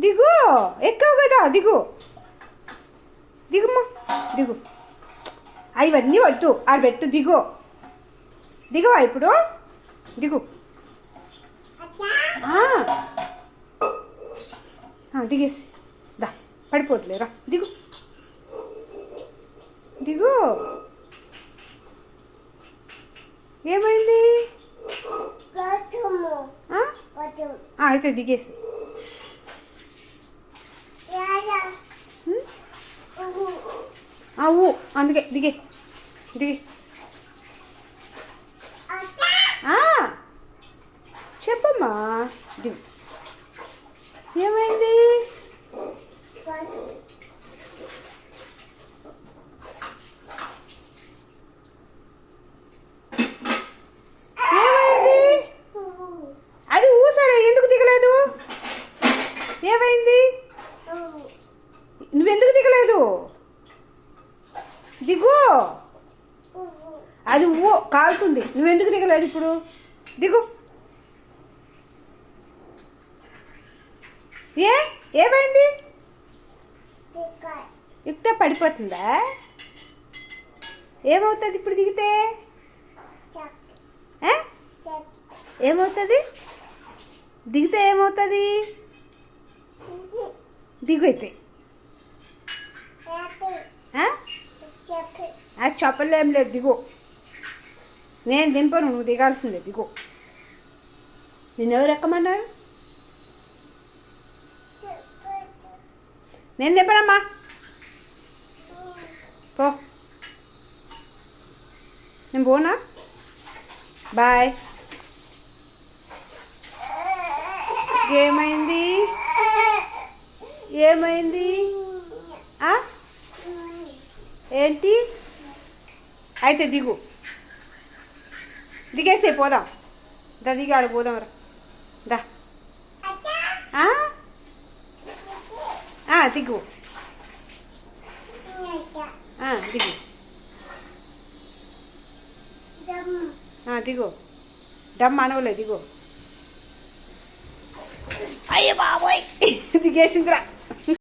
దిగు, ఎక్కావు కదా, దిగు దిగుమ్మా, దిగు. అవన్నీ వద్దు, ఆడబెట్టు, దిగు. దిగవా ఇప్పుడు, దిగు. దిగేసి దా, పడిపోతులేరా, దిగు దిగు. ఏమైంది? అయితే దిగేసి. ఊ అందుకే దిగే, దిగే. చెప్పమ్మా, దిగు. ఏమైంది? ఏమైంది? అది ఊసరే, ఎందుకు దిగలేదు? ఏమైంది? నువ్వెందుకు దిగలేదు? దిగు. అది కాలుతుంది, నువ్వెందుకు దిగలేదు ఇప్పుడు? దిగు. ఏమైంది? ఇప్పుడే పడిపోతుందా? ఏమవుతుంది ఇప్పుడు దిగితే? ఏమవుతుంది దిగితే? ఏమవుతుంది? దిగు అయితే. అది చెప్పలేం లేదు, దిగు. నేను దింపను, నువ్వు దిగాల్సిందే, దిగు. నిన్నెవరు ఎక్కమన్నారు? నేను దింపనమ్మా, పో. నేను పోనా? బాయ్. ఏమైంది? ఏమైంది? ఏంటి? అయితే దిగు, దిగేసే పోదాం. దా, దిగాడు, పోదాం రా, దా. దిగు, దిగు, దిగు. డమ్ అనవలే, దిగు. అయ్యో బాబోయ్, దిగేసిందిరా.